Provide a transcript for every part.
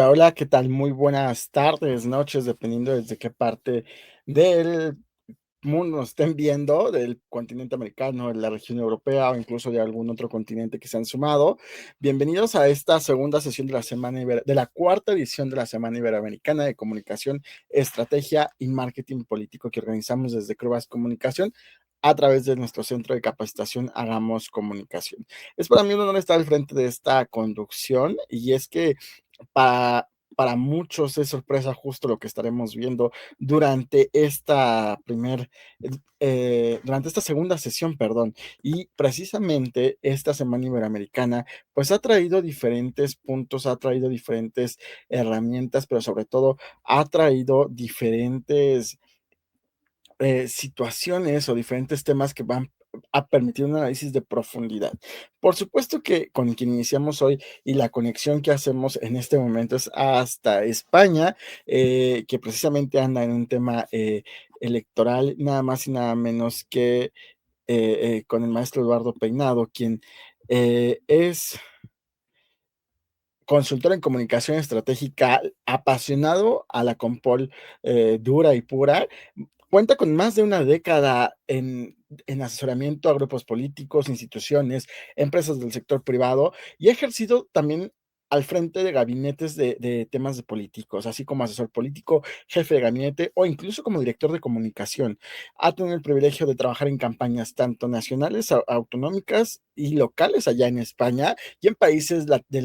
Hola, hola, ¿qué tal? Muy buenas tardes, noches, dependiendo desde qué parte del mundo nos estén viendo, del continente americano, de la región europea o incluso de algún otro continente que se han sumado. Bienvenidos a esta segunda sesión de la de la cuarta edición de la Semana Iberoamericana de Comunicación, Estrategia y Marketing Político que organizamos desde Crubas Comunicación a través de nuestro centro de capacitación Hagamos Comunicación. Es para mí un honor estar al frente de esta conducción y es que para muchos es sorpresa justo lo que estaremos viendo durante durante esta segunda sesión, perdón. Y precisamente esta Semana Iberoamericana, pues ha traído diferentes puntos, ha traído diferentes herramientas, pero sobre todo ha traído diferentes situaciones o diferentes temas que van a permitir un análisis de profundidad. Por supuesto que con quien iniciamos hoy y la conexión que hacemos en este momento es hasta España, que precisamente anda en un tema electoral, nada más y nada menos que con el maestro Eduardo Peinado, quien es consultor en comunicación estratégica, apasionado a la compol dura y pura. Cuenta con más de una década en asesoramiento a grupos políticos, instituciones, empresas del sector privado y ha ejercido también al frente de gabinetes de temas de políticos, así como asesor político, jefe de gabinete o incluso como director de comunicación. Ha tenido el privilegio de trabajar en campañas tanto nacionales, autonómicas y locales allá en España y en países de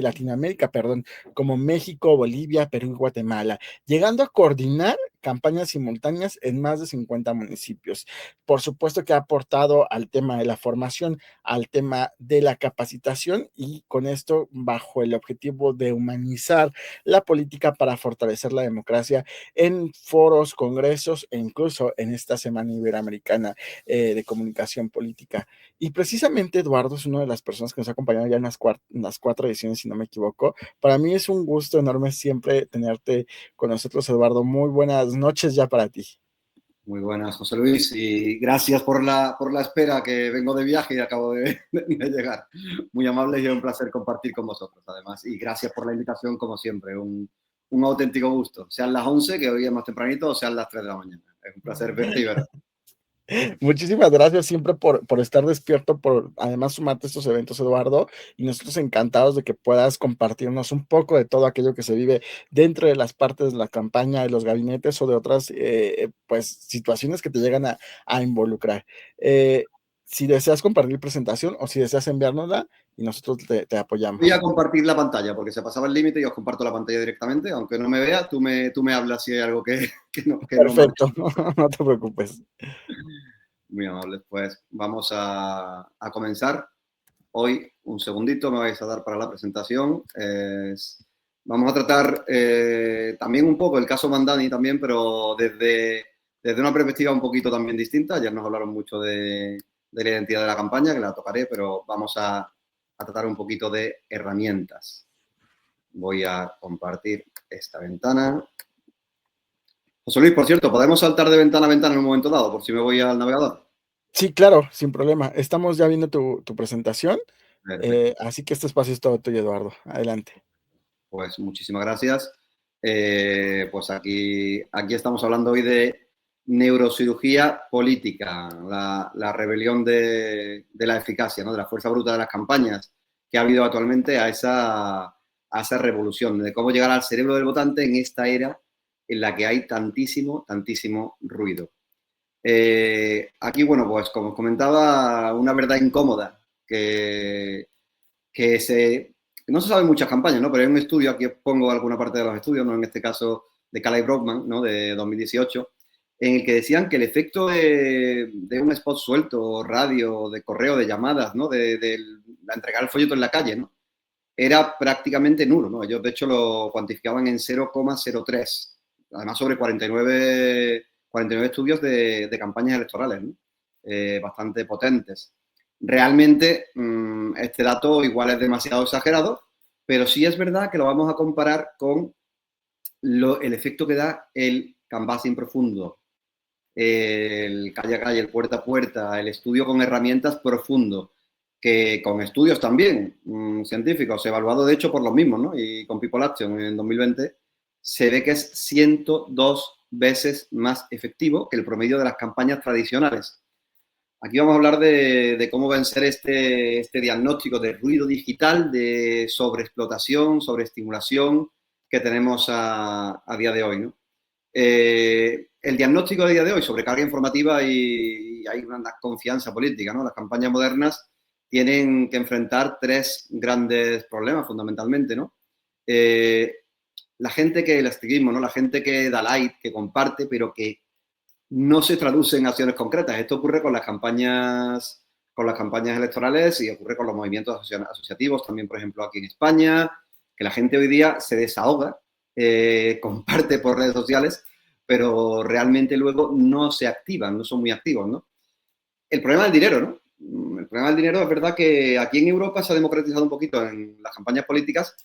Latinoamérica, perdón, como México, Bolivia, Perú y Guatemala, llegando a coordinar campañas simultáneas en más de 50 municipios. Por supuesto que ha aportado al tema de la formación, al tema de la capacitación y con esto bajo el objetivo de humanizar la política para fortalecer la democracia en foros, congresos e incluso en esta Semana Iberoamericana de Comunicación Política. Y precisamente Eduardo es una de las personas que nos ha acompañado ya en las cuatro ediciones, si no me equivoco. Para mí es un gusto enorme siempre tenerte con nosotros, Eduardo. Muy buenas noches ya para ti. Muy buenas, José Luis, y gracias por la espera, que vengo de viaje y acabo de llegar. Muy amable y un placer compartir con vosotros, además. Y gracias por la invitación, como siempre. Un auténtico gusto. Sean las 11, que hoy es más tempranito, o sean las 3 de la mañana. Es un placer verte y ver. Muchísimas gracias siempre por estar despierto, por además sumarte a estos eventos, Eduardo, y nosotros encantados de que puedas compartirnos un poco de todo aquello que se vive dentro de las partes de la campaña, de los gabinetes o de otras pues situaciones que te llegan a involucrar. Eh, si deseas compartir presentación o si deseas enviárnosla y nosotros te Voy a apoyamos. compartir la pantalla, porque se pasaba el límite y os comparto la pantalla directamente. Aunque no me vea, tú me hablas si hay algo que no marche. Perfecto, no te preocupes. Muy amable. Pues vamos a comenzar. Hoy, un segundito, me vais a dar para la presentación. Vamos a tratar también un poco el caso Mandani también, pero desde una perspectiva un poquito también distinta. Ya nos hablaron mucho de la identidad de la campaña, que la tocaré, pero vamos a tratar un poquito de herramientas. Voy a compartir esta ventana. José Luis, por cierto, ¿podemos saltar de ventana a ventana en un momento dado, por si me voy al navegador? Sí, claro, sin problema. Estamos ya viendo tu presentación, Perfecto. así que este espacio es todo tuyo, Eduardo. Adelante. Pues muchísimas gracias. Pues aquí estamos hablando hoy de neurocirugía política, la rebelión de la eficacia, ¿no? De la fuerza bruta de las campañas que ha habido actualmente a esa revolución, de cómo llegar al cerebro del votante en esta era en la que hay tantísimo, tantísimo ruido. Aquí, bueno, pues como os comentaba, una verdad incómoda que no se sabe en muchas campañas, ¿no? Pero hay un estudio, aquí os pongo alguna parte de los estudios, ¿no? En este caso de Calais Brockman, ¿no? De 2018, en el que decían que el efecto de un spot suelto, radio, de correo, de llamadas, ¿no? De la entregar el folleto en la calle, ¿no? Era prácticamente nulo, ¿no? Ellos, de hecho, lo cuantificaban en 0,03. Además, sobre 49 estudios de campañas electorales, ¿no? Bastante potentes. Realmente, este dato igual es demasiado exagerado, pero sí es verdad que lo vamos a comparar con el efecto que da el canvassing profundo, el calle a calle, el puerta a puerta, el estudio con herramientas profundo, que con estudios también científicos, evaluados de hecho por los mismos, ¿no? Y con People Action en 2020, se ve que es 102 veces más efectivo que el promedio de las campañas tradicionales. Aquí vamos a hablar de cómo vencer este diagnóstico de ruido digital, de sobreexplotación, sobreestimulación que tenemos a día de hoy, ¿no? El diagnóstico de día de hoy, sobrecarga informativa y hay una confianza política, ¿no? Las campañas modernas tienen que enfrentar tres grandes problemas fundamentalmente, ¿no? La gente que, el activismo, ¿no? La gente que da like, que comparte, pero que no se traduce en acciones concretas. Esto ocurre con las campañas electorales y ocurre con los movimientos asociativos, también, por ejemplo, aquí en España, que la gente hoy día se desahoga, comparte por redes sociales, pero realmente luego no se activan, no son muy activos, ¿no? El problema del dinero, ¿no? El problema del dinero es verdad que aquí en Europa se ha democratizado un poquito en las campañas políticas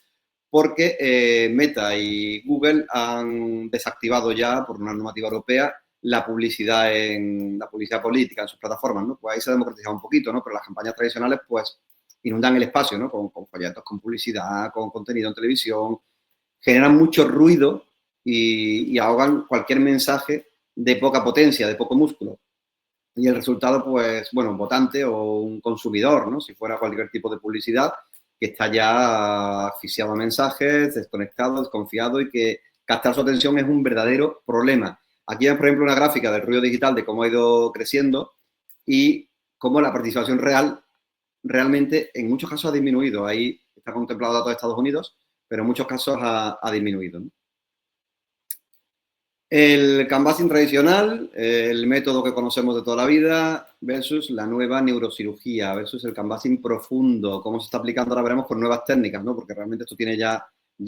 porque Meta y Google han desactivado ya, por una normativa europea, la publicidad política en sus plataformas, ¿no? Pues ahí se ha democratizado un poquito, ¿no? Pero las campañas tradicionales, pues, inundan el espacio, ¿no? Con folletos, con publicidad, con contenido en televisión, generan mucho ruido y ahogan cualquier mensaje de poca potencia, de poco músculo. Y el resultado, pues, bueno, un votante o un consumidor, ¿no? Si fuera cualquier tipo de publicidad, que está ya asfixiado a mensajes, desconectado, desconfiado y que captar su atención es un verdadero problema. Aquí hay, por ejemplo, una gráfica del ruido digital de cómo ha ido creciendo y cómo la participación real realmente en muchos casos ha disminuido. Ahí está contemplado datos de Estados Unidos, pero en muchos casos ha disminuido, ¿no? El canvassing tradicional, el método que conocemos de toda la vida, versus la nueva neurocirugía, versus el canvassing profundo, cómo se está aplicando, ahora veremos con nuevas técnicas, ¿no? Porque realmente esto tiene ya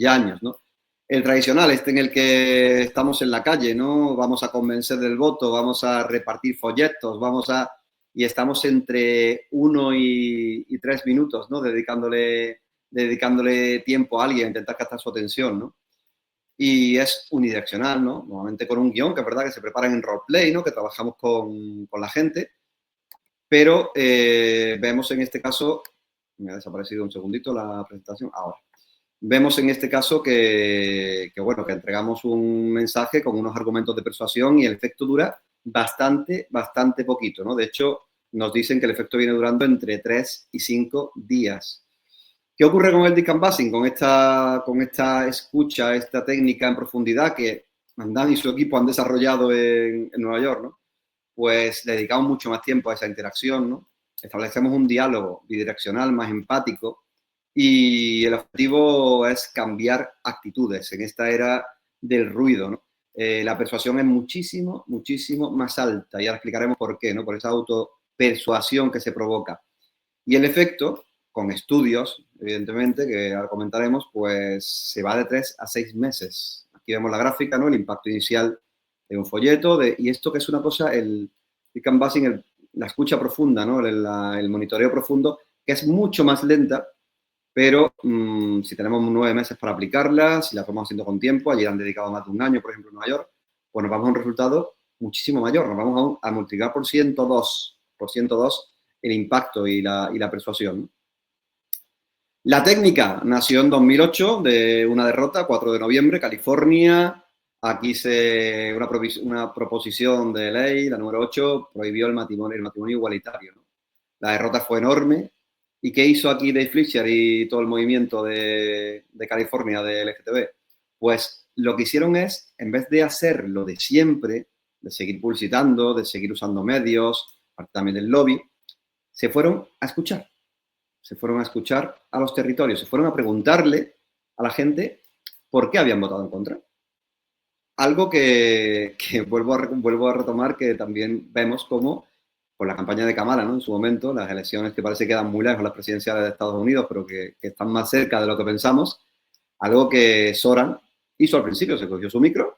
años, ¿no? El tradicional, en el que estamos en la calle, ¿no? Vamos a convencer del voto, vamos a repartir folletos, y estamos entre 1 y 3 minutos, ¿no? Dedicándole tiempo a alguien, intentar captar su atención, ¿no? Y es unidireccional, ¿no? Normalmente con un guión, que es verdad que se preparan en roleplay, ¿no? Que trabajamos con la gente, pero vemos en este caso, me ha desaparecido un segundito la presentación, ahora. Vemos en este caso bueno, que entregamos un mensaje con unos argumentos de persuasión y el efecto dura bastante poquito, ¿no? De hecho, nos dicen que el efecto viene durando entre 3 y 5 días. ¿Qué ocurre con el deep-canvassing? Con esta escucha, esta técnica en profundidad que Mandan y su equipo han desarrollado en Nueva York, ¿no? Pues dedicamos mucho más tiempo a esa interacción, ¿no? Establecemos un diálogo bidireccional más empático y el objetivo es cambiar actitudes en esta era del ruido, ¿no? La persuasión es muchísimo más alta y ahora explicaremos por qué, ¿no? Por esa autopersuasión que se provoca. Y el efecto, con estudios, evidentemente, que ahora comentaremos, pues se va de 3 a 6 meses. Aquí vemos la gráfica, ¿no? El impacto inicial de un folleto, y esto que es una cosa, el canvassing, la escucha profunda, ¿no? El monitoreo profundo, que es mucho más lenta, pero si tenemos 9 meses para aplicarla, si la estamos haciendo con tiempo, allí han dedicado más de un año, por ejemplo, en Nueva York, pues nos vamos a un resultado muchísimo mayor, nos vamos a multiplicar por 102 el impacto y la persuasión. La técnica nació en 2008 de una derrota, 4 de noviembre, California. Aquí una proposición de ley, la número 8, prohibió el matrimonio igualitario, ¿no? La derrota fue enorme. ¿Y qué hizo aquí Dave Fletcher y todo el movimiento de California de LGTB? Pues lo que hicieron es, en vez de hacer lo de siempre, de seguir publicitando, de seguir usando medios, también del lobby, se fueron a escuchar. Se fueron a escuchar a los territorios, se fueron a preguntarle a la gente por qué habían votado en contra. Algo que vuelvo a retomar, que también vemos como con la campaña de Kamala, ¿no? En su momento, las elecciones que parece que quedan muy lejos, las presidenciales de Estados Unidos, pero que están más cerca de lo que pensamos, algo que Soran hizo al principio, se cogió su micro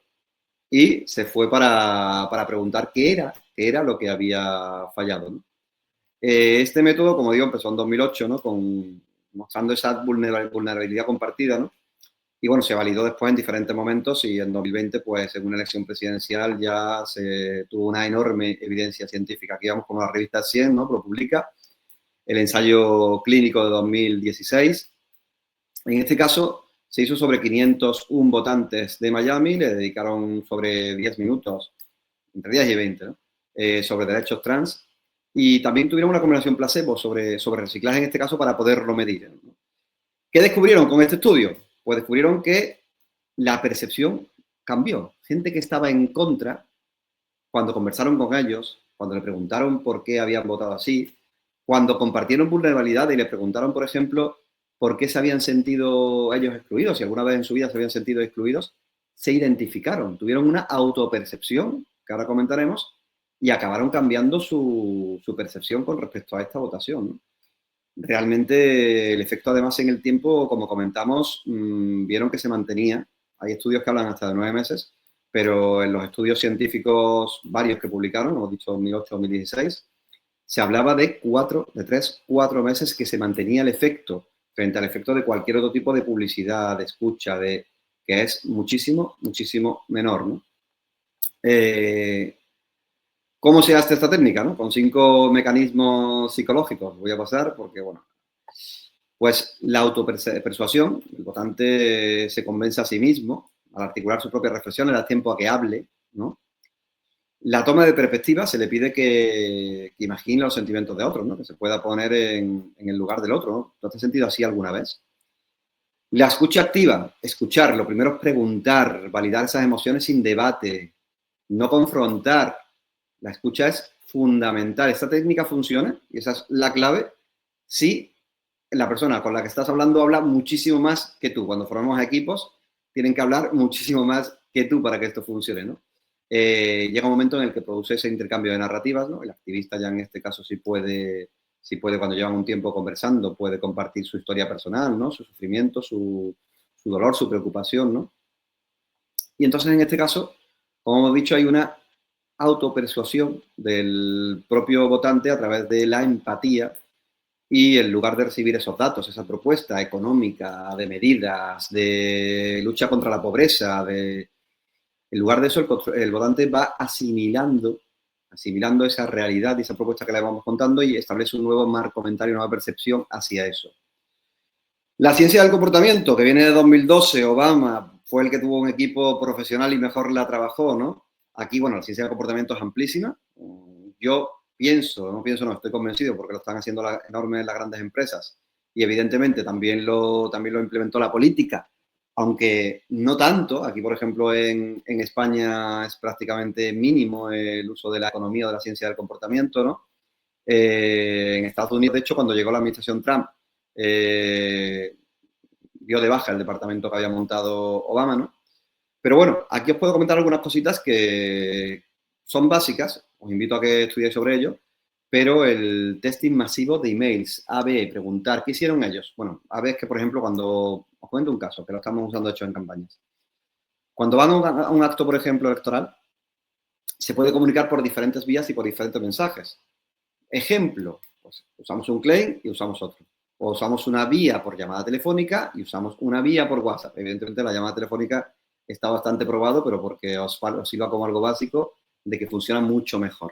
y se fue para preguntar qué era lo que había fallado, ¿no? Este método, como digo, empezó en 2008, ¿no? Mostrando esa vulnerabilidad compartida, ¿no? Y bueno, se validó después en diferentes momentos y en 2020, pues en una elección presidencial ya se tuvo una enorme evidencia científica. Aquí vamos con la revista 100, ¿no? Lo publica. el ensayo clínico de 2016. En este caso, se hizo sobre 501 votantes de Miami, le dedicaron sobre 10 minutos, entre 10 y 20, ¿no? Sobre derechos trans, y también tuvieron una combinación placebo sobre reciclaje en este caso para poderlo medir, ¿no? ¿Qué descubrieron con este estudio? Pues descubrieron que la percepción cambió. Gente que estaba en contra, cuando conversaron con ellos, cuando le preguntaron por qué habían votado así, cuando compartieron vulnerabilidad y le preguntaron, por ejemplo, por qué se habían sentido ellos excluidos, si alguna vez en su vida se habían sentido excluidos, se identificaron, tuvieron una autopercepción, que ahora comentaremos, y acabaron cambiando su percepción con respecto a esta votación, ¿no? Realmente el efecto, además, en el tiempo, como comentamos, vieron que se mantenía. Hay estudios que hablan hasta de 9 meses, pero en los estudios científicos, varios que publicaron, hemos dicho 2008-2016, se hablaba de 3, 4 meses que se mantenía el efecto frente al efecto de cualquier otro tipo de publicidad, de escucha, que es muchísimo, muchísimo menor, ¿no? ¿Cómo se hace esta técnica, no? Con 5 mecanismos psicológicos. Voy a pasar porque, bueno, pues la autopersuasión, el votante se convence a sí mismo, al articular sus propias reflexiones, le da tiempo a que hable, ¿no? La toma de perspectiva, se le pide que imagine los sentimientos de otros, ¿no? Que se pueda poner en el lugar del otro, ¿no? ¿No te has sentido así alguna vez? La escucha activa, escuchar, lo primero es preguntar, validar esas emociones sin debate, no confrontar. La escucha es fundamental. Esta técnica funciona, y esa es la clave, si la persona con la que estás hablando habla muchísimo más que tú. Cuando formamos equipos, tienen que hablar muchísimo más que tú para que esto funcione, ¿no? Llega un momento en el que produce ese intercambio de narrativas, ¿no? El activista ya en este caso sí puede, cuando llevan un tiempo conversando, puede compartir su historia personal, ¿no? Su sufrimiento, su dolor, su preocupación, ¿no? Y entonces, en este caso, como hemos dicho, hay una autopersuasión del propio votante a través de la empatía, y en lugar de recibir esos datos, esa propuesta económica, de medidas, de lucha contra la pobreza, en lugar de eso, el votante va asimilando esa realidad y esa propuesta que le vamos contando, y establece un nuevo marco mental y una nueva percepción hacia eso. La ciencia del comportamiento, que viene de 2012, Obama fue el que tuvo un equipo profesional y mejor la trabajó, ¿no? Aquí, bueno, la ciencia del comportamiento es amplísima. Yo estoy convencido, porque lo están haciendo enormes las grandes empresas, y evidentemente también lo implementó la política, aunque no tanto. Aquí, por ejemplo, en España es prácticamente mínimo el uso de la economía o de la ciencia del comportamiento, ¿no? En Estados Unidos, de hecho, cuando llegó la administración Trump, dio de baja el departamento que había montado Obama, ¿no? Pero bueno, aquí os puedo comentar algunas cositas que son básicas, os invito a que estudiéis sobre ello, pero el testing masivo de emails, A/B, preguntar, ¿qué hicieron ellos? Bueno, A/B es que, por ejemplo, cuando os cuento un caso, que lo estamos usando, de hecho, en campañas. Cuando van a un acto, por ejemplo, electoral, se puede comunicar por diferentes vías y por diferentes mensajes. Ejemplo, pues usamos un claim y usamos otro. O usamos una vía por llamada telefónica y usamos una vía por WhatsApp. Evidentemente, la llamada telefónica está bastante probado, pero porque os sirva como algo básico de que funciona mucho mejor.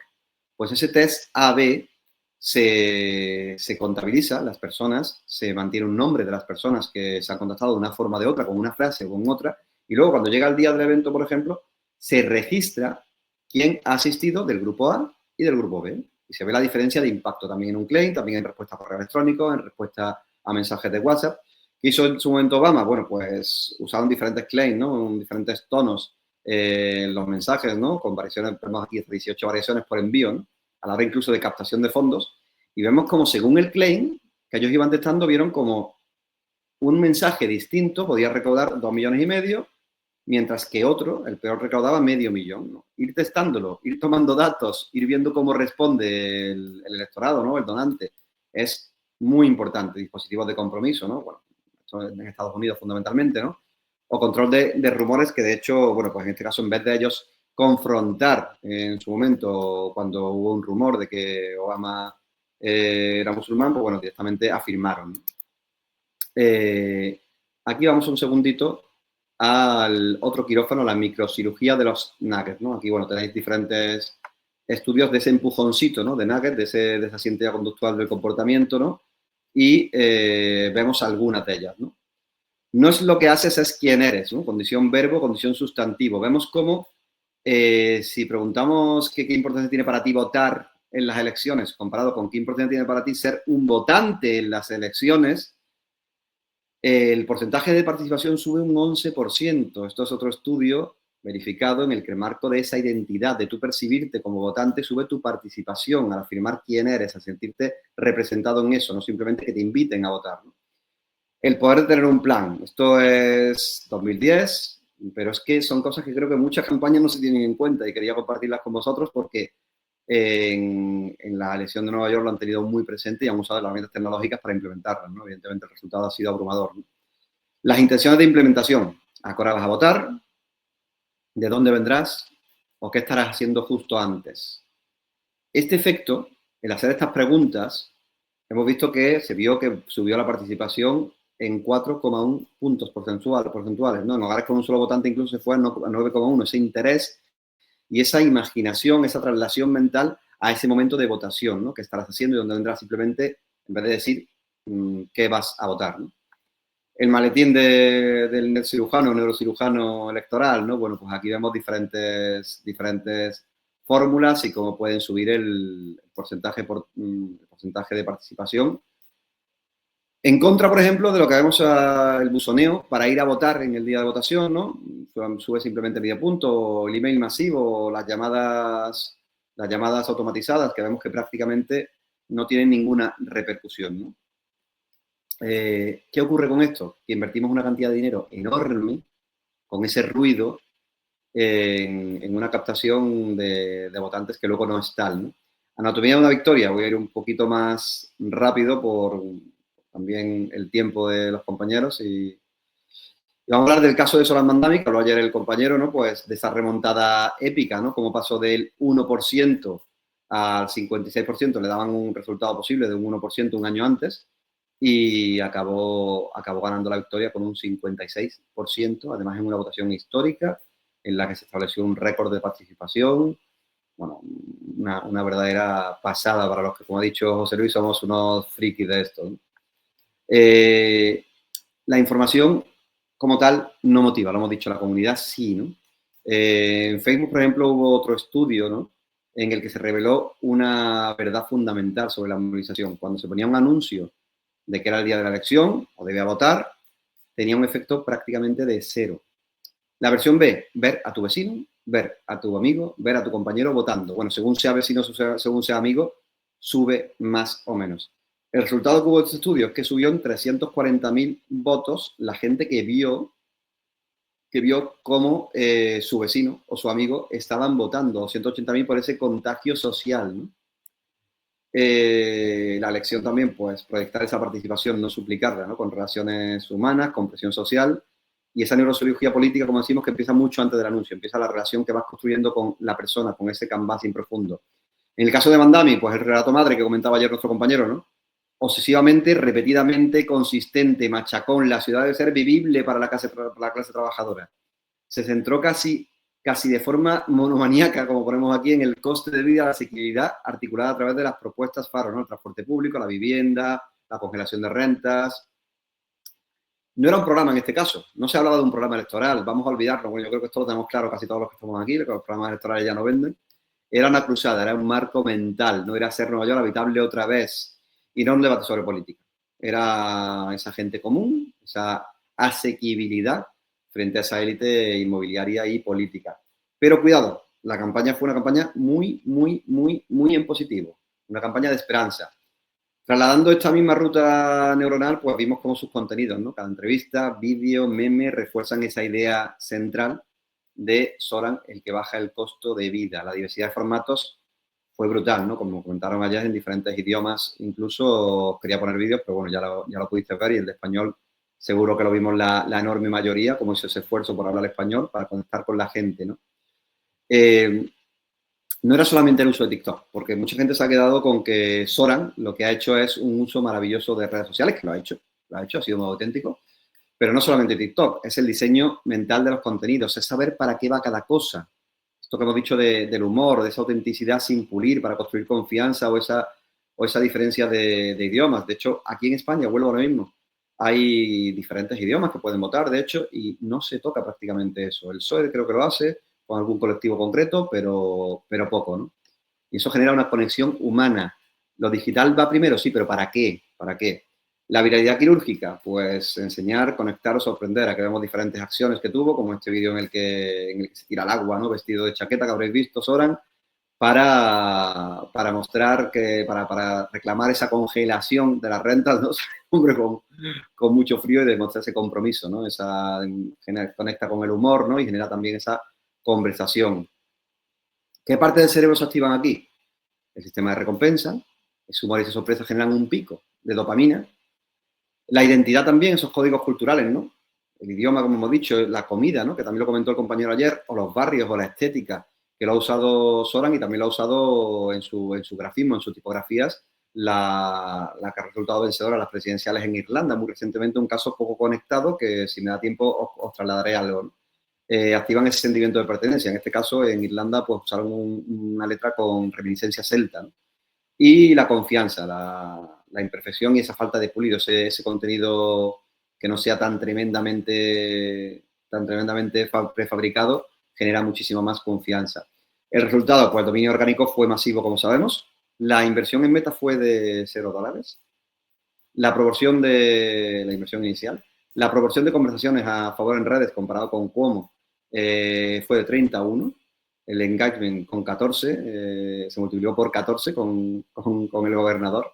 Pues ese test A/B se contabiliza, las personas, se mantiene un nombre de las personas que se han contactado de una forma o de otra, con una frase o con otra, y luego, cuando llega el día del evento, por ejemplo, se registra quién ha asistido del grupo A y del grupo B. Y se ve la diferencia de impacto también en un claim, también en respuesta a correo electrónico, en respuesta a mensajes de WhatsApp. ¿Qué hizo en su momento Obama? Bueno, pues usaron diferentes claims, ¿no? En diferentes tonos en los mensajes, ¿no? Con variaciones, tenemos aquí 18 variaciones por envío, ¿no? A la hora incluso de captación de fondos. Y vemos como, según el claim que ellos iban testando, vieron como un mensaje distinto podía recaudar 2,5 millones, mientras que otro, el peor, recaudaba 500,000, ¿no? Ir testándolo, ir tomando datos, ir viendo cómo responde el electorado, ¿no? El donante, es muy importante. Dispositivos de compromiso, ¿no? Bueno, esto en Estados Unidos fundamentalmente, ¿no? O control de rumores, que de hecho, bueno, pues en este caso, en vez de ellos confrontar en su momento, cuando hubo un rumor de que Obama era musulmán, pues bueno, directamente afirmaron, ¿no? Aquí vamos un segundito al otro quirófano, la microcirugía de los nuggets, ¿no? Aquí, bueno, tenéis diferentes estudios de ese empujoncito, ¿no? De nugget, de esa ciencia conductual del comportamiento, ¿no? Y vemos algunas de ellas, ¿no? No es lo que haces, es quién eres, ¿no? Condición verbo, condición sustantivo. Vemos cómo, si preguntamos qué importancia tiene para ti votar en las elecciones, comparado con qué importancia tiene para ti ser un votante en las elecciones, el porcentaje de participación sube un 11%. Esto es otro estudio verificado en el que el marco de esa identidad, de tu percibirte como votante, sube tu participación al afirmar quién eres, a sentirte representado en eso, no simplemente que te inviten a votar, ¿no? El poder de tener un plan. Esto es 2010, pero es que son cosas que creo que muchas campañas no se tienen en cuenta y quería compartirlas con vosotros porque en la elección de Nueva York lo han tenido muy presente y han usado las herramientas tecnológicas para implementarlas, ¿no? Evidentemente el resultado ha sido abrumador, ¿no? Las intenciones de implementación. ¿A qué hora vas a votar? ¿De dónde vendrás? ¿O qué estarás haciendo justo antes? Este efecto, el hacer estas preguntas, hemos visto que se vio que subió la participación en 4,1 puntos porcentuales, ¿no? En hogares con un solo votante incluso se fue a 9,1. Ese interés y esa imaginación, esa traslación mental a ese momento de votación, ¿no? ¿Qué estarás haciendo y dónde vendrás? Simplemente, en vez de decir qué vas a votar, ¿no? El maletín del cirujano, neurocirujano electoral, ¿no? Bueno, pues aquí vemos diferentes fórmulas y cómo pueden subir el porcentaje de participación. En contra, por ejemplo, de lo que vemos el buzoneo para ir a votar en el día de votación, ¿no? Sube simplemente medio punto, el email masivo, las llamadas automatizadas, que vemos que prácticamente no tienen ninguna repercusión, ¿no? ¿Qué ocurre con esto? Que invertimos una cantidad de dinero enorme con ese ruido en una captación de votantes que luego no es tal, ¿no? Anatomía de una victoria. Voy a ir un poquito más rápido por también el tiempo de los compañeros y vamos a hablar del caso de Solan Mandami, que habló ayer el compañero, ¿no? Pues de esa remontada épica, ¿no? Cómo pasó del 1% al 56%, le daban un resultado posible de un 1% un año antes y acabó ganando la victoria con un 56%, además en una votación histórica en la que se estableció un récord de participación. Bueno, una verdadera pasada para los que, como ha dicho José Luis, somos unos frikis de esto, ¿no? La información como tal no motiva, lo hemos dicho, la comunidad sí, ¿no? En Facebook, por ejemplo, hubo otro estudio, ¿no? En el que se reveló una verdad fundamental sobre la movilización. Cuando se ponía un anuncio de que era el día de la elección o debía votar, tenía un efecto prácticamente de cero. La versión B, ver a tu vecino, ver a tu amigo, ver a tu compañero votando. Bueno, según sea vecino, según sea amigo, sube más o menos. El resultado que hubo de este estudio es que subió en 340.000 votos la gente que vio cómo su vecino o su amigo estaban votando, 280.000 por ese contagio social, ¿no? La elección también, pues, proyectar esa participación, no suplicarla, ¿no? Con relaciones humanas, con presión social y esa neurocirugía política, como decimos, que empieza mucho antes del anuncio, empieza la relación que vas construyendo con la persona, con ese canvas profundo. En el caso de Mandami, pues el relato madre que comentaba ayer nuestro compañero, ¿no? Obsesivamente, repetidamente, consistente, machacón, la ciudad debe ser vivible para la clase trabajadora. Se centró casi de forma monomaníaca, como ponemos aquí, en el coste de vida, la asequibilidad articulada a través de las propuestas FARO, ¿no? El transporte público, la vivienda, la congelación de rentas. No era un programa en este caso, no se hablaba de un programa electoral, vamos a olvidarlo, bueno, yo creo que esto lo tenemos claro casi todos los que estamos aquí, que los programas electorales ya no venden. Era una cruzada, era un marco mental, no era ser Nueva York habitable otra vez y no un debate sobre política. Era esa gente común, esa asequibilidad frente a esa élite inmobiliaria y política. Pero cuidado, la campaña fue una campaña muy en positivo, una campaña de esperanza. Trasladando esta misma ruta neuronal, pues vimos cómo sus contenidos, ¿no? Cada entrevista, vídeo, meme, refuerzan esa idea central de Soran, el que baja el costo de vida. La diversidad de formatos fue brutal, ¿no? Como comentaron ayer en diferentes idiomas, incluso quería poner vídeos, pero bueno, ya lo pudiste ver y el de español seguro que lo vimos la enorme mayoría, como hizo ese esfuerzo por hablar español, para conectar con la gente, ¿no? No era solamente el uso de TikTok, porque mucha gente se ha quedado con que Soran lo que ha hecho es un uso maravilloso de redes sociales, que lo ha hecho, ha sido muy auténtico, pero no solamente TikTok, es el diseño mental de los contenidos, es saber para qué va cada cosa. esto que hemos dicho del humor, de esa autenticidad sin pulir para construir confianza o esa diferencia de idiomas. De hecho, aquí en España, vuelvo ahora mismo, hay diferentes idiomas que pueden votar, de hecho, y no se toca prácticamente eso. El PSOE creo que lo hace con algún colectivo concreto, pero poco, ¿no? Y eso genera una conexión humana. Lo digital va primero, sí, pero ¿para qué? ¿Para qué? La viralidad quirúrgica, pues enseñar, conectar o sorprender. Aquí vemos diferentes acciones que tuvo, como este vídeo en el que se tira al agua, ¿no? Vestido de chaqueta, que habréis visto, Soran, para mostrar para reclamar esa congelación de las rentas, ¿no? Hombre, con mucho frío y demostrar ese compromiso, ¿no? Conecta con el humor, ¿no? Y genera también esa conversación. ¿Qué partes del cerebro se activan aquí? El sistema de recompensa, ese humor y esa sorpresa generan un pico de dopamina. La identidad también, esos códigos culturales, ¿no? El idioma, como hemos dicho, la comida, ¿no? Que también lo comentó el compañero ayer, o los barrios, o la estética, que lo ha usado Soran y también lo ha usado en su grafismo, en sus tipografías, la que ha resultado vencedora a las presidenciales en Irlanda, muy recientemente, un caso poco conectado que si me da tiempo os trasladaré algo, ¿no? Activan ese sentimiento de pertenencia. En este caso, en Irlanda, pues usaron una letra con reminiscencia celta, ¿no? Y la confianza, la imperfección y esa falta de pulido, ese contenido que no sea tan tremendamente prefabricado, genera muchísima más confianza. El resultado, pues el dominio orgánico fue masivo, como sabemos. La inversión en Meta fue de $0. La proporción de la inversión inicial. La proporción de conversaciones a favor en redes comparado con Cuomo fue de 30-1. El engagement con 14, se multiplicó por 14 con el gobernador.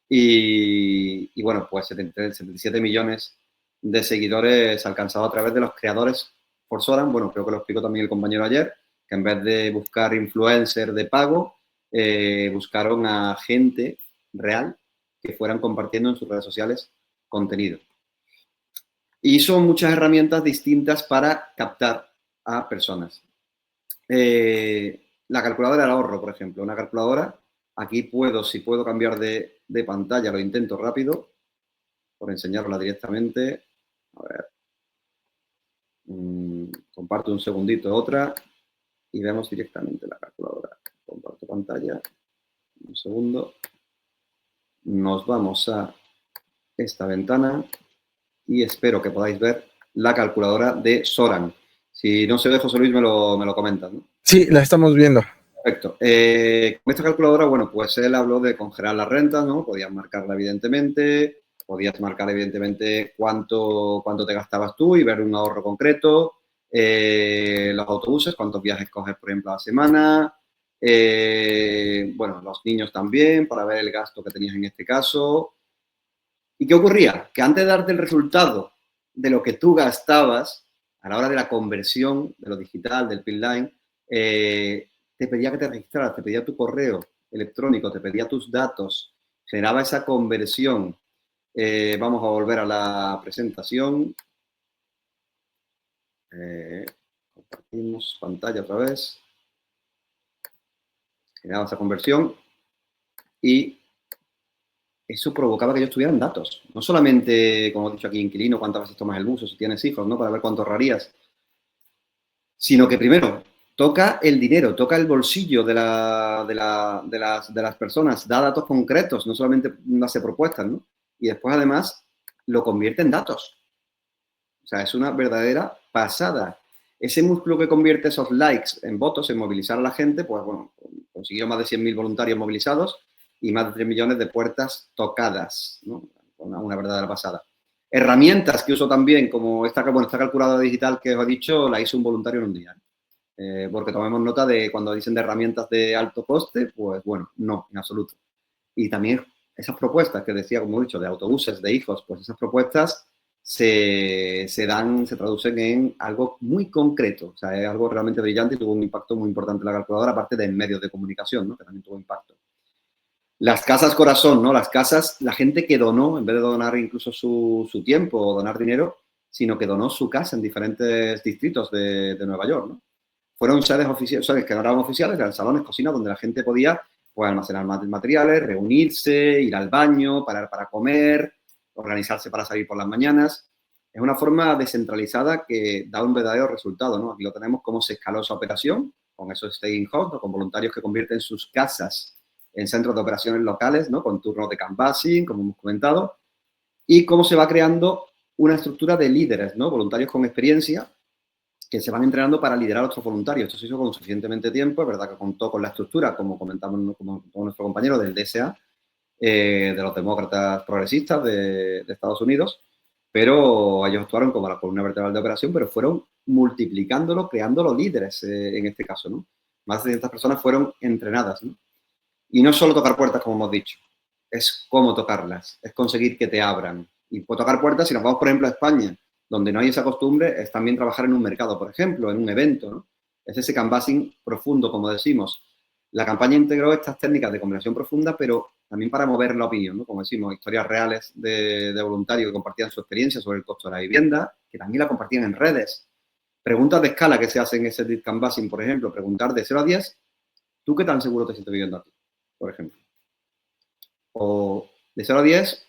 Y bueno, pues 77 millones de seguidores alcanzados a través de los creadores por Soran. Bueno, creo que lo explicó también el compañero ayer, que en vez de buscar influencers de pago, buscaron a gente real que fueran compartiendo en sus redes sociales contenido. Y son muchas herramientas distintas para captar a personas. La calculadora del ahorro, por ejemplo. Una calculadora, aquí si puedo cambiar de pantalla, lo intento rápido, por enseñarla directamente. A ver. Comparto un segundito otra y vemos directamente la calculadora. Comparto pantalla. Un segundo. Nos vamos a esta ventana y espero que podáis ver la calculadora de Soran. Si no se ve, José Luis, me lo comentas, ¿no? Sí, la estamos viendo. Perfecto. Con esta calculadora, bueno, pues él habló de congelar las rentas, ¿no? Podías marcarla, evidentemente. Podías marcar, evidentemente, cuánto te gastabas tú y ver un ahorro concreto. Los autobuses, cuántos viajes coges, por ejemplo, a la semana. Bueno, los niños también, para ver el gasto que tenías en este caso. ¿Y qué ocurría? Que antes de darte el resultado de lo que tú gastabas, a la hora de la conversión de lo digital, del pinline, te pedía que te registraras, te pedía tu correo electrónico, te pedía tus datos, generaba esa conversión. Vamos a volver a la presentación. Compartimos pantalla otra vez. Generaba esa conversión y eso provocaba que ellos tuvieran datos. No solamente, como he dicho aquí, inquilino, cuántas veces tomas el bus o si tienes hijos, ¿no? Para ver cuánto ahorrarías. Sino que primero toca el dinero, toca el bolsillo de las personas, da datos concretos, no solamente hace propuestas, ¿no? Y después, además, lo convierte en datos. O sea, es una verdadera pasada. Ese músculo que convierte esos likes en votos, en movilizar a la gente, pues bueno, consiguió más de 100.000 voluntarios movilizados y más de 3 millones de puertas tocadas, ¿no? Una verdadera pasada. Herramientas que uso también, como esta calculadora digital que os he dicho, la hizo un voluntario en un día. Porque tomemos nota de cuando dicen de herramientas de alto coste, pues bueno, no, en absoluto. Y también esas propuestas que decía, como he dicho, de autobuses, de hijos, pues esas propuestas se traducen en algo muy concreto. O sea, es algo realmente brillante y tuvo un impacto muy importante en la calculadora, aparte de medios de comunicación, ¿no? Que también tuvo impacto. Las casas corazón, ¿no? Las casas, la gente que donó, en vez de donar incluso su tiempo o donar dinero, sino que donó su casa en diferentes distritos de Nueva York, ¿no? Fueron sedes que no eran oficiales, eran salones, cocinas, donde la gente podía pues, almacenar materiales, reunirse, ir al baño, parar para comer, organizarse para salir por las mañanas. Es una forma descentralizada que da un verdadero resultado, ¿no? Aquí lo tenemos cómo se escaló esa operación, con esos staying hot, ¿no? Con voluntarios que convierten sus casas en centros de operaciones locales, ¿no? Con turnos de canvassing, como hemos comentado, y cómo se va creando una estructura de líderes, ¿no? Voluntarios con experiencia que se van entrenando para liderar a otros voluntarios. Esto se hizo con suficientemente tiempo, es verdad que contó con la estructura, como comentamos como nuestro compañero del DSA, de los demócratas progresistas de Estados Unidos, pero ellos actuaron como la columna vertebral de operación, pero fueron multiplicándolo, creándolo líderes en este caso, ¿no? Más de 200 personas fueron entrenadas, ¿no? Y no es solo tocar puertas, como hemos dicho, es cómo tocarlas, es conseguir que te abran. Y por tocar puertas, si nos vamos, por ejemplo, a España, donde no hay esa costumbre, es también trabajar en un mercado, por ejemplo, en un evento, ¿no? Es ese canvassing profundo, como decimos. La campaña integró estas técnicas de conversación profunda, pero también para mover la opinión, ¿no? Como decimos, historias reales de voluntarios que compartían su experiencia sobre el costo de la vivienda, que también la compartían en redes. Preguntas de escala que se hacen en ese deep canvassing, por ejemplo, preguntar de 0 a 10, ¿tú qué tan seguro te sientes viviendo aquí? Por ejemplo. O de 0 a 10,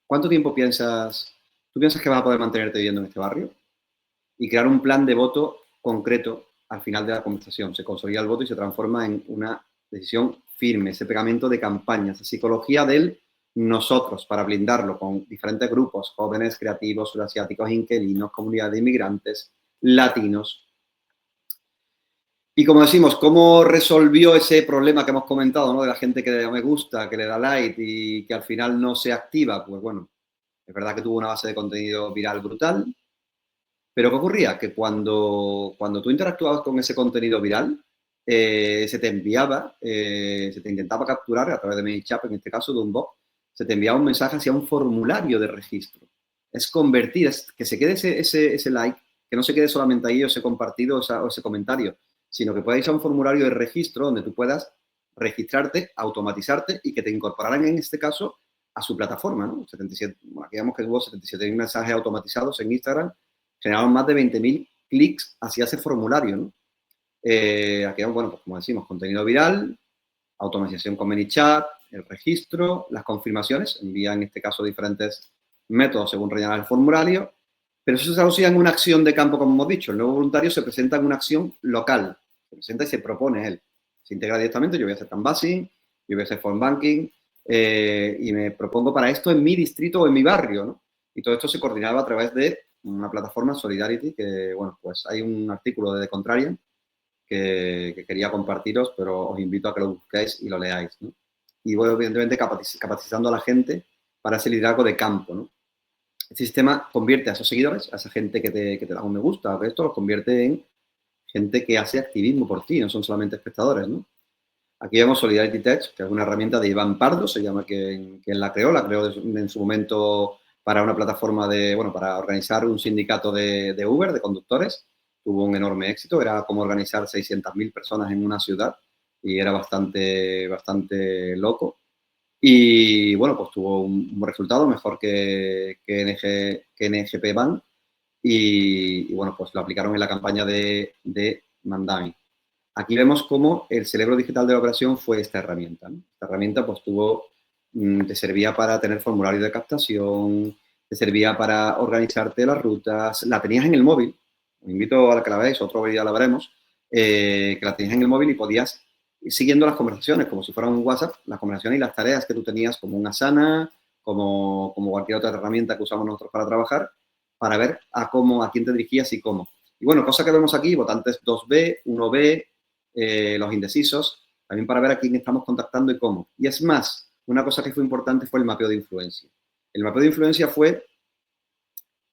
¿cuánto tiempo tú piensas que vas a poder mantenerte viviendo en este barrio? Y crear un plan de voto concreto al final de la conversación. Se consolida el voto y se transforma en una decisión firme, ese pegamento de campaña, esa psicología del nosotros, para blindarlo con diferentes grupos, jóvenes, creativos, surasiáticos, inquilinos, comunidades de inmigrantes, latinos. Y como decimos, ¿cómo resolvió ese problema que hemos comentado, ¿no? De la gente que le da me gusta, que le da like y que al final no se activa? Pues bueno, es verdad que tuvo una base de contenido viral brutal, pero ¿qué ocurría? Que cuando tú interactuabas con ese contenido viral, se te enviaba, se te intentaba capturar a través de ManyChat, en este caso de un bot, se te enviaba un mensaje hacia un formulario de registro. Es convertir, es que se quede ese like, que no se quede solamente ahí o ese compartido o ese comentario, sino que puedas ir a un formulario de registro donde tú puedas registrarte, automatizarte y que te incorporaran en este caso a su plataforma, ¿no? 77, bueno, aquí vemos que hubo 77.000 mensajes automatizados en Instagram, generaron más de 20.000 clics hacia ese formulario, ¿no? Aquí, bueno, pues como decimos, contenido viral, automatización con ManyChat, el registro, las confirmaciones, envía en este caso diferentes métodos según rellenar el formulario, pero eso se traducía en una acción de campo, como hemos dicho. El nuevo voluntario se presenta en una acción local, se presenta y se propone él. Se integra directamente, yo voy a hacer canvassing, yo voy a hacer phone banking, y me propongo para esto en mi distrito o en mi barrio, ¿no? Y todo esto se coordinaba a través de una plataforma Solidarity, que, bueno, pues hay un artículo de The Contrarian que quería compartiros, pero os invito a que lo busquéis y lo leáis, ¿no? Y voy, evidentemente, capacitando a la gente para ese liderazgo de campo, ¿no? El sistema convierte a esos seguidores, a esa gente que te da un me gusta, esto los convierte en gente que hace activismo por ti, no son solamente espectadores, ¿no? Aquí vemos Solidarity Tech, que es una herramienta de Iván Pardo, se llama quien la creó en su momento para una plataforma para organizar un sindicato de Uber, de conductores. Tuvo un enorme éxito, era como organizar 600.000 personas en una ciudad y era bastante loco. Y bueno, pues tuvo un buen resultado, mejor que NGP Bank. Y bueno, pues lo aplicaron en la campaña de Mandami. Aquí vemos cómo el cerebro digital de la operación fue esta herramienta, ¿no? Esta herramienta pues te servía para tener formularios de captación, te servía para organizarte las rutas, la tenías en el móvil, os invito a que la veáis, otro día la veremos, que la tenías en el móvil y podías ir siguiendo las conversaciones como si fuera un WhatsApp, las conversaciones y las tareas que tú tenías como una Asana, como cualquier otra herramienta que usamos nosotros para trabajar, para ver a quién te dirigías y cómo. Y bueno, cosa que vemos aquí, votantes 2B, 1B, los indecisos, también para ver a quién estamos contactando y cómo. Y es más, una cosa que fue importante fue el mapeo de influencia. El mapeo de influencia fue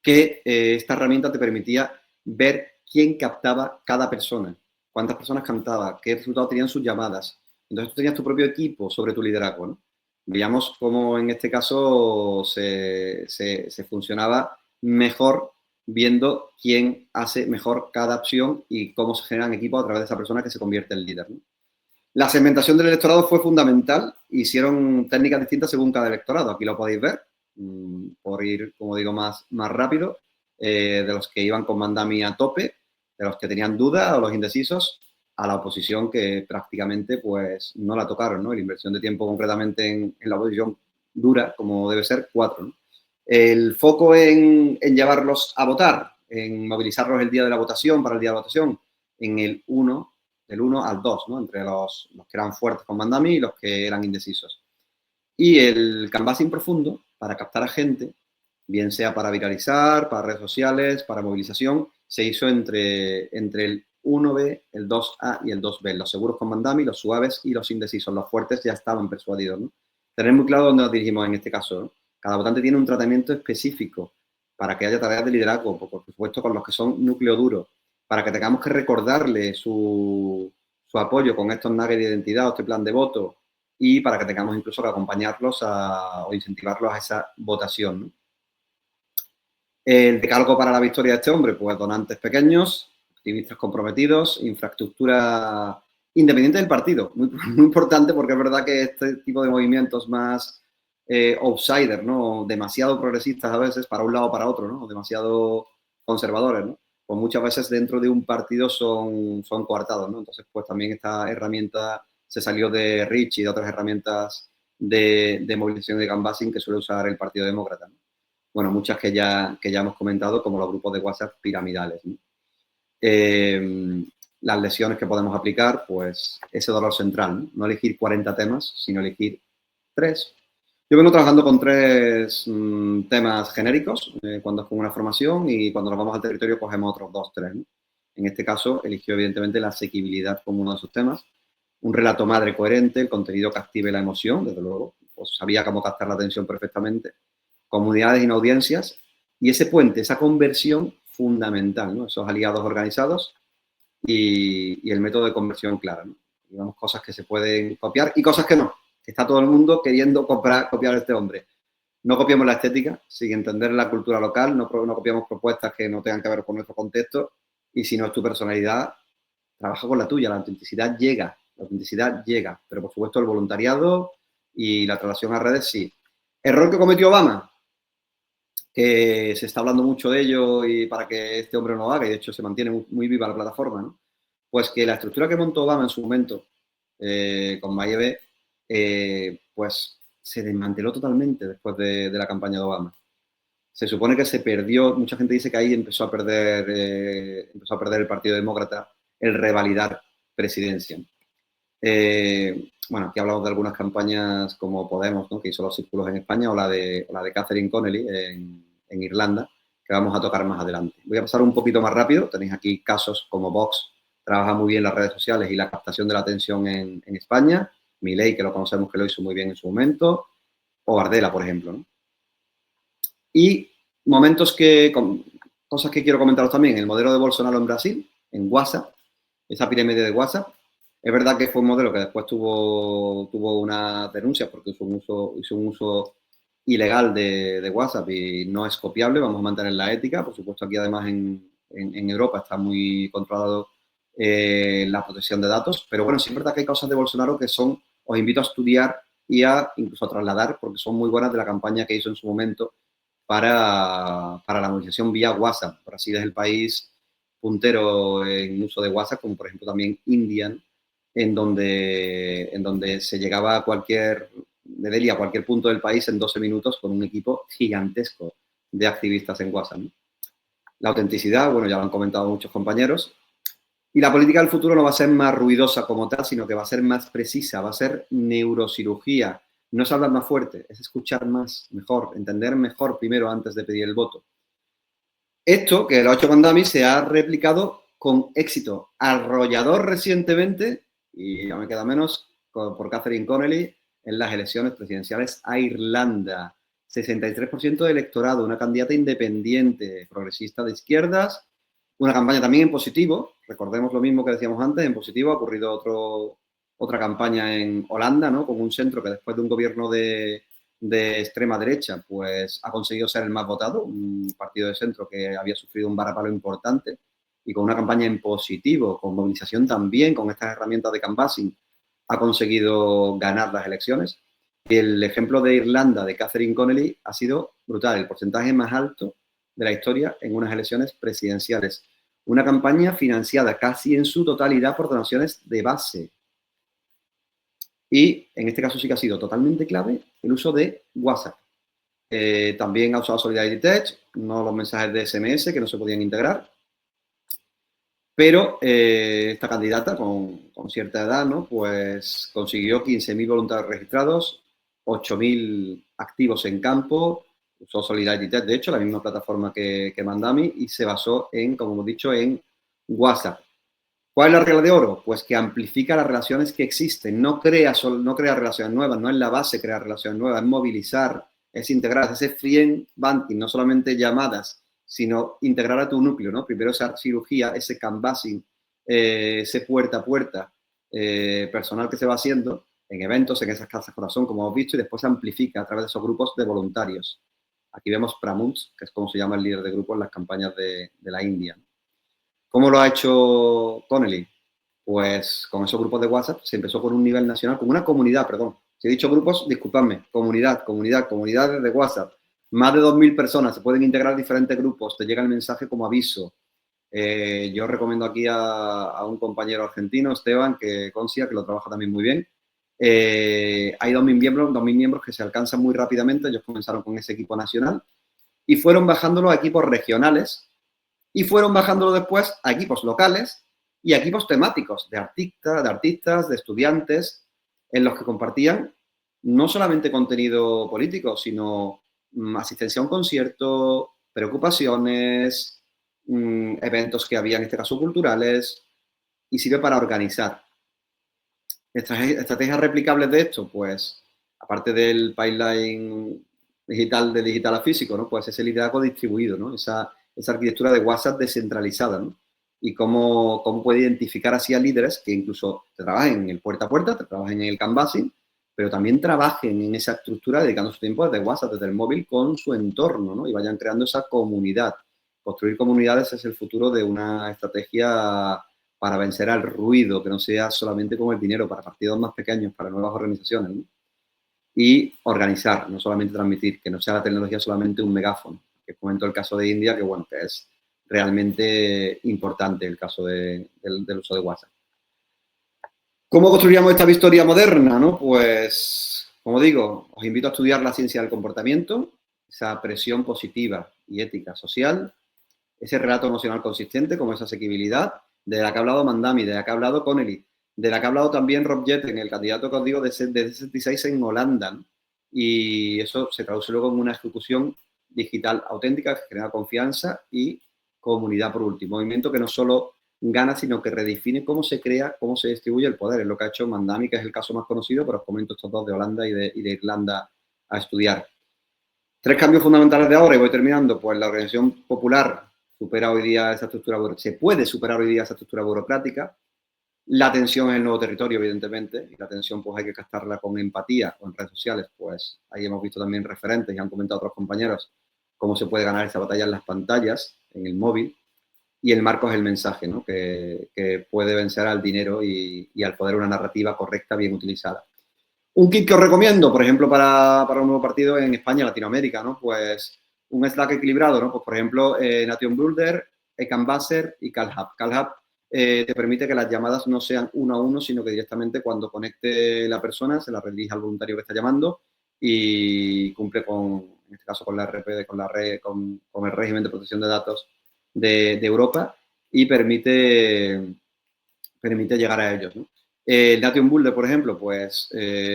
que esta herramienta te permitía ver quién captaba cada persona, cuántas personas captaba, qué resultados tenían sus llamadas. Entonces tú tenías tu propio equipo sobre tu liderazgo, ¿no? Veíamos cómo en este caso se funcionaba mejor viendo quién hace mejor cada opción y cómo se generan equipos a través de esa persona que se convierte en líder, ¿no? La segmentación del electorado fue fundamental. Hicieron técnicas distintas según cada electorado. Aquí lo podéis ver, por ir, como digo, más rápido, de los que iban con Mandami a tope, de los que tenían dudas o los indecisos, a la oposición que prácticamente pues no la tocaron, ¿no? La inversión de tiempo concretamente en la oposición dura, como debe ser, 4, ¿no? El foco en llevarlos a votar, en movilizarlos el día de la votación, para el día de la votación, en el 1, del 1 al 2, ¿no? Entre los que eran fuertes con Mandami y los que eran indecisos. Y el canvassing profundo, para captar a gente, bien sea para viralizar, para redes sociales, para movilización, se hizo entre el 1B, el 2A y el 2B. Los seguros con Mandami, los suaves y los indecisos. Los fuertes ya estaban persuadidos, ¿no? Tener muy claro dónde nos dirigimos en este caso, ¿no? Cada votante tiene un tratamiento específico para que haya tareas de liderazgo, por supuesto con los que son núcleo duro, para que tengamos que recordarle su apoyo con estos nuggets de identidad o este plan de voto, y para que tengamos incluso que acompañarlos o incentivarlos a esa votación, ¿no? El decálogo para la victoria de este hombre, pues donantes pequeños, activistas comprometidos, infraestructura independiente del partido. Muy, muy importante, porque es verdad que este tipo de movimientos más outsider, ¿no? Demasiado progresistas a veces, para un lado o para otro, ¿no? Demasiado conservadores, ¿no? Pues muchas veces dentro de un partido son coartados, ¿no? Entonces, pues también esta herramienta se salió de Rich y de otras herramientas de movilización de canvassing que suele usar el Partido Demócrata, ¿no? Bueno, muchas que ya hemos comentado, como los grupos de WhatsApp piramidales, ¿no? Las lesiones que podemos aplicar, pues ese dolor central, ¿no? No elegir 40 temas, sino elegir 3. Yo vengo trabajando con 3 temas genéricos cuando es con una formación, y cuando nos vamos al territorio cogemos otros 2, 3, ¿no? En este caso, eligió evidentemente la asequibilidad como uno de sus temas, un relato madre coherente, el contenido que active la emoción, desde luego, pues sabía cómo captar la atención perfectamente, comunidades y no audiencias, y ese puente, esa conversión fundamental, ¿no? Esos aliados organizados y el método de conversión clara, ¿no? Digamos, cosas que se pueden copiar y cosas que no. Está todo el mundo queriendo copiar a este hombre. No copiamos la estética, sin entender la cultura local, no copiamos propuestas que no tengan que ver con nuestro contexto, y si no es tu personalidad, trabaja con la tuya. La autenticidad llega, pero por supuesto el voluntariado y la traslación a redes sí. Error que cometió Obama, que se está hablando mucho de ello y para que este hombre no lo haga, y de hecho se mantiene muy viva la plataforma, ¿no? Pues que la estructura que montó Obama en su momento con Mayebe, pues se desmanteló totalmente después de la campaña de Obama. Se supone que se perdió, mucha gente dice que ahí empezó a perder el Partido Demócrata el revalidar presidencia. Bueno, aquí hablamos de algunas campañas como Podemos, ¿no? Que hizo los círculos en España, o la de Catherine Connelly en Irlanda, que vamos a tocar más adelante. Voy a pasar un poquito más rápido. Tenéis aquí casos como Vox, trabaja muy bien las redes sociales y la captación de la atención en España. Milei, que lo conocemos, que lo hizo muy bien en su momento. O Bardella, por ejemplo, ¿no? Y cosas que quiero comentaros también. El modelo de Bolsonaro en Brasil, en WhatsApp, esa pirámide de WhatsApp. Es verdad que fue un modelo que después tuvo una denuncia porque hizo un uso ilegal de WhatsApp y no es copiable. Vamos a mantener la ética. Por supuesto, aquí además en Europa está muy controlado la protección de datos. Pero bueno, sí es verdad que hay cosas de Bolsonaro que os invito a estudiar y incluso a trasladar, porque son muy buenas, de la campaña que hizo en su momento para la movilización vía WhatsApp. Brasil es el país puntero en uso de WhatsApp, como por ejemplo también India, en donde se llegaba de Delhi a cualquier punto del país en 12 minutos con un equipo gigantesco de activistas en WhatsApp, ¿no? La autenticidad, bueno, ya lo han comentado muchos compañeros. Y la política del futuro no va a ser más ruidosa como tal, sino que va a ser más precisa, va a ser neurocirugía. No es hablar más fuerte, es escuchar más, mejor, entender mejor primero antes de pedir el voto. Esto, que lo ha hecho Mandami, se ha replicado con éxito arrollador recientemente, y ya me queda menos, por Catherine Connelly en las elecciones presidenciales a Irlanda. 63% de electorado, una candidata independiente, progresista de izquierdas, una campaña también en positivo. Recordemos lo mismo que decíamos antes, en positivo ha ocurrido otra campaña en Holanda, ¿no? Con un centro que después de un gobierno de extrema derecha, pues ha conseguido ser el más votado, un partido de centro que había sufrido un varapalo importante, y con una campaña en positivo, con movilización también, con estas herramientas de canvassing, ha conseguido ganar las elecciones. Y el ejemplo de Irlanda, de Catherine Connelly, ha sido brutal, el porcentaje más alto de la historia en unas elecciones presidenciales. Una campaña financiada casi en su totalidad por donaciones de base. Y en este caso sí que ha sido totalmente clave el uso de WhatsApp. También ha usado Solidarity Tech, no los mensajes de SMS que no se podían integrar. Pero esta candidata con cierta edad, ¿no? Pues consiguió 15.000 voluntarios registrados, 8.000 activos en campo, usó Solidarity Tech, de hecho, la misma plataforma que Mandami, y se basó en, como hemos dicho, en WhatsApp. ¿Cuál es la regla de oro? Pues que amplifica las relaciones que existen, no crea relaciones nuevas, no es la base crear relaciones nuevas, es movilizar, es integrar, es ese friend banking, no solamente llamadas, sino integrar a tu núcleo, ¿no? Primero esa cirugía, ese canvassing, ese puerta a puerta personal que se va haciendo en eventos, en esas casas corazón, como hemos visto, y después se amplifica a través de esos grupos de voluntarios. Aquí vemos Pramunch, que es como se llama el líder de grupo en las campañas de la India. ¿Cómo lo ha hecho Connelly? Pues con esos grupos de WhatsApp se empezó con un nivel nacional, con una comunidad, perdón. Si he dicho grupos, disculpadme, comunidades de WhatsApp. Más de 2.000 personas se pueden integrar en diferentes grupos, te llega el mensaje como aviso. Yo recomiendo aquí a un compañero argentino, Esteban, que consiga, que lo trabaja también muy bien. Hay 2.000 miembros que se alcanzan muy rápidamente. Ellos comenzaron con ese equipo nacional y fueron bajándolo a equipos regionales y fueron bajándolo después a equipos locales y a equipos temáticos de artistas, de estudiantes, en los que compartían no solamente contenido político, sino asistencia a un concierto, preocupaciones, eventos que había, en este caso culturales, y sirve para organizar. Estrategias replicables de esto, pues, aparte del pipeline digital, de digital a físico, ¿no? Pues ese liderazgo distribuido, ¿no? Esa arquitectura de WhatsApp descentralizada, ¿no? Y cómo puede identificar así a líderes que incluso te trabajen en el puerta a puerta, te trabajen en el canvassing, pero también trabajen en esa estructura dedicando su tiempo desde WhatsApp, desde el móvil, con su entorno, ¿no? Y vayan creando esa comunidad. Construir comunidades es el futuro de una estrategia para vencer al ruido, que no sea solamente con el dinero, para partidos más pequeños, para nuevas organizaciones, ¿no? Y organizar, no solamente transmitir, que no sea la tecnología solamente un megáfono. Que comento el caso de India, que bueno, que es realmente importante el caso del uso de WhatsApp. ¿Cómo construiríamos esta victoria moderna? ¿No? Pues, como digo, os invito a estudiar la ciencia del comportamiento, esa presión positiva y ética social, ese relato emocional consistente, como esa asequibilidad, de la que ha hablado Mandami, de la que ha hablado Connelly, de la que ha hablado también Rob Jetten, el candidato que os digo de 66 en Holanda, ¿no? Y eso se traduce luego en una ejecución digital auténtica que genera confianza y comunidad por último. Movimiento que no solo gana, sino que redefine cómo se crea, cómo se distribuye el poder. Es lo que ha hecho Mandami, que es el caso más conocido, pero os comento estos dos de Holanda y de Irlanda a estudiar. 3 cambios fundamentales de ahora, y voy terminando. Pues la organización popular supera hoy día esa estructura, se puede superar hoy día esa estructura burocrática. La atención en el nuevo territorio, evidentemente, y la atención pues hay que captarla con empatía, con redes sociales, pues ahí hemos visto también referentes y han comentado otros compañeros cómo se puede ganar esa batalla en las pantallas, en el móvil, y el marco es el mensaje, ¿no? que puede vencer al dinero y al poder una narrativa correcta, bien utilizada. Un kit que os recomiendo, por ejemplo, para un nuevo partido en España, Latinoamérica, ¿no? Pues un Slack equilibrado, ¿no? Pues por ejemplo, Nation Builder, Canvasser y CalHub. CalHub te permite que las llamadas no sean uno a uno, sino que directamente cuando conecte la persona se la redirige al voluntario que está llamando y cumple con, en este caso, con la RP, con el régimen de protección de datos de Europa y permite llegar a ellos, ¿no? El Nation Builder, por ejemplo, pues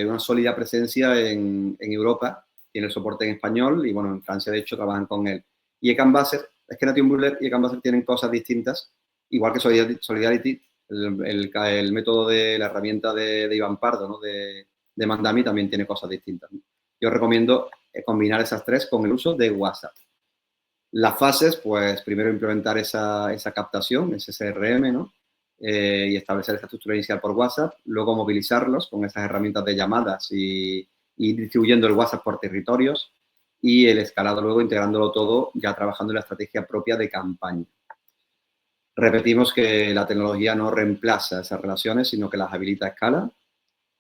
una sólida presencia en Europa, tiene el soporte en español y, bueno, en Francia, de hecho, trabajan con él. Y Canvasser, es que Nation Builder y Canvasser tienen cosas distintas, igual que Solidarity, el método de la herramienta de Iván Pardo, ¿no? de Mandami, también tiene cosas distintas, ¿no? Yo recomiendo combinar esas 3 con el uso de WhatsApp. Las fases, pues primero implementar esa captación, ese CRM, ¿no? Y establecer esa estructura inicial por WhatsApp, luego movilizarlos con esas herramientas de llamadas y distribuyendo el WhatsApp por territorios y el escalado luego integrándolo todo ya trabajando en la estrategia propia de campaña. Repetimos que la tecnología no reemplaza esas relaciones, sino que las habilita a escala.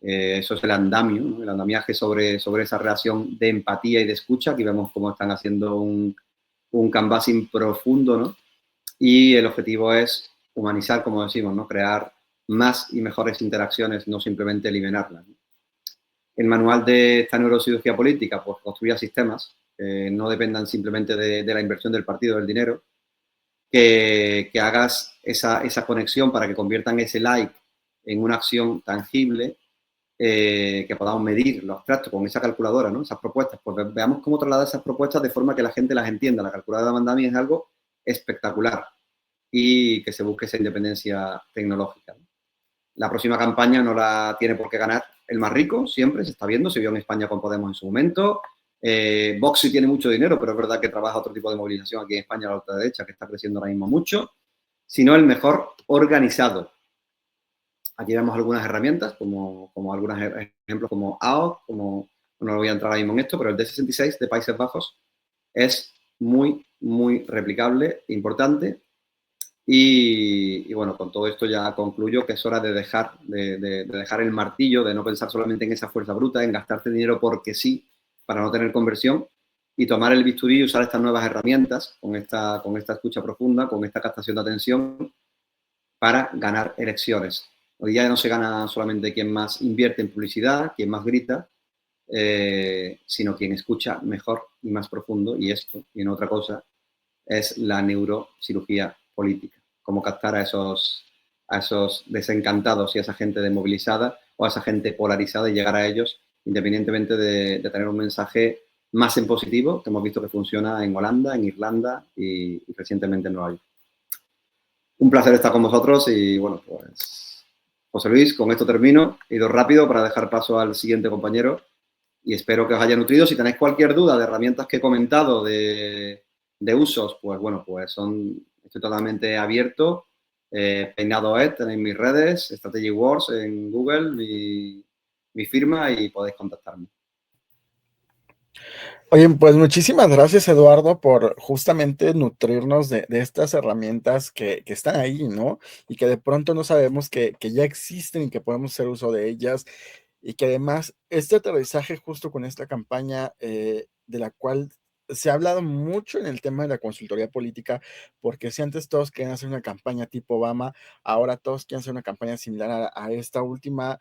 Eso es el andamio, ¿no? El andamiaje sobre esa relación de empatía y de escucha. Aquí vemos cómo están haciendo un canvassing profundo, ¿no? Y el objetivo es humanizar, como decimos, ¿no? Crear más y mejores interacciones, no simplemente eliminarlas, ¿no? El manual de esta neurocirugía política, pues construya sistemas que no dependan simplemente de la inversión del partido, del dinero, que hagas esa conexión para que conviertan ese like en una acción tangible, que podamos medir los abstractos con esa calculadora, ¿no? Esas propuestas, pues veamos cómo trasladar esas propuestas de forma que la gente las entienda. La calculadora de Mandami es algo espectacular y que se busque esa independencia tecnológica. La próxima campaña no la tiene por qué ganar el más rico, siempre se está viendo, se vio en España con Podemos en su momento. Vox sí tiene mucho dinero, pero es verdad que trabaja otro tipo de movilización aquí en España, la ultraderecha, que está creciendo ahora mismo mucho, sino el mejor organizado. Aquí vemos algunas herramientas, como algunos ejemplos como AO, como no voy a entrar ahora mismo en esto, pero el D66 de Países Bajos es muy, muy replicable, importante. Y bueno, con todo esto ya concluyo que es hora de dejar el martillo, de no pensar solamente en esa fuerza bruta, en gastarte dinero porque sí, para no tener conversión, y tomar el bisturí y usar estas nuevas herramientas con esta escucha profunda, con esta captación de atención, para ganar elecciones. Hoy día no se gana solamente quien más invierte en publicidad, quien más grita, sino quien escucha mejor y más profundo, y esto, y no otra cosa, es la neurocirugía política. Cómo captar a esos desencantados y a esa gente desmovilizada o a esa gente polarizada y llegar a ellos independientemente de tener un mensaje más en positivo, que hemos visto que funciona en Holanda, en Irlanda y recientemente en Nueva York. Un placer estar con vosotros y bueno, pues José Luis, con esto termino. He ido rápido para dejar paso al siguiente compañero y espero que os haya nutrido. Si tenéis cualquier duda de herramientas que he comentado, de usos, pues bueno, pues estoy totalmente abierto. Peinado Ed, tenéis mis redes, Strategy Wars en Google, mi firma y podéis contactarme. Oye, pues muchísimas gracias, Eduardo, por justamente nutrirnos de estas herramientas que están ahí, ¿no? Y que de pronto no sabemos que ya existen y que podemos hacer uso de ellas. Y que además este aterrizaje justo con esta campaña de la cual se ha hablado mucho en el tema de la consultoría política, porque si antes todos querían hacer una campaña tipo Obama, ahora todos quieren hacer una campaña similar a esta última.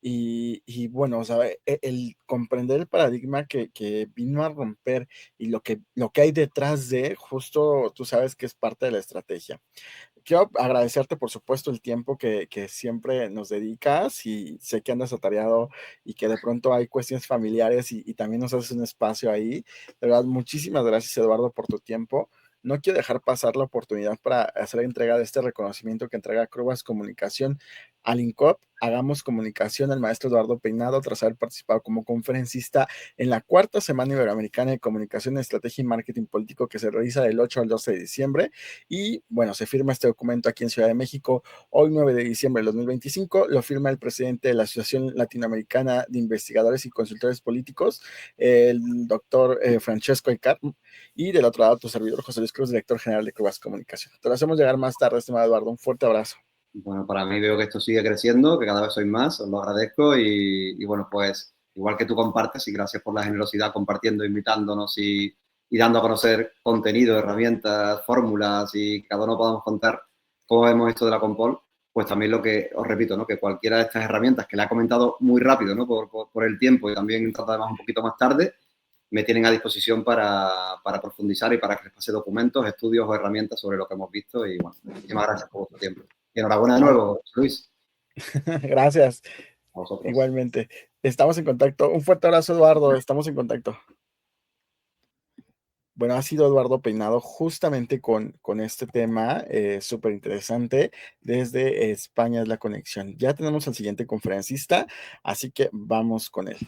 Y bueno, o sea, el comprender el paradigma que vino a romper y lo que hay detrás de, justo tú sabes que es parte de la estrategia. Quiero agradecerte, por supuesto, el tiempo que siempre nos dedicas y sé que andas atareado y que de pronto hay cuestiones familiares y también nos haces un espacio ahí. De verdad, muchísimas gracias, Eduardo, por tu tiempo. No quiero dejar pasar la oportunidad para hacer entrega de este reconocimiento que entrega Crubas Comunicación al INCOP. Hagamos comunicación al maestro Eduardo Peinado tras haber participado como conferencista en la cuarta Semana Iberoamericana de Comunicación, Estrategia y Marketing Político que se realiza del 8 al 12 de diciembre. Y bueno, se firma este documento aquí en Ciudad de México, hoy 9 de diciembre del 2025, lo firma el presidente de la Asociación Latinoamericana de Investigadores y Consultores Políticos, el doctor Francesco Icar, y del otro lado tu servidor José Luis Cruz, director general de Crubas Comunicación. Te lo hacemos llegar más tarde, estimado Eduardo, un fuerte abrazo. Bueno, para mí veo que esto sigue creciendo, que cada vez sois más, os lo agradezco y bueno, pues igual que tú compartes y gracias por la generosidad compartiendo, invitándonos y dando a conocer contenido, herramientas, fórmulas y cada uno podamos contar cómo vemos esto de la Compol, pues también lo que os repito, ¿no? Que cualquiera de estas herramientas que le ha comentado muy rápido, ¿no? Por el tiempo y también trata además un poquito más tarde, me tienen a disposición para profundizar y para que les pase documentos, estudios o herramientas sobre lo que hemos visto y bueno, muchísimas gracias por vuestro tiempo. Y enhorabuena de nuevo, Luis. Gracias. A vosotros. Igualmente. Estamos en contacto. Un fuerte abrazo, Eduardo. Estamos en contacto. Bueno, ha sido Eduardo Peinado justamente con este tema súper interesante. Desde España es la conexión. Ya tenemos al siguiente conferencista, así que vamos con él.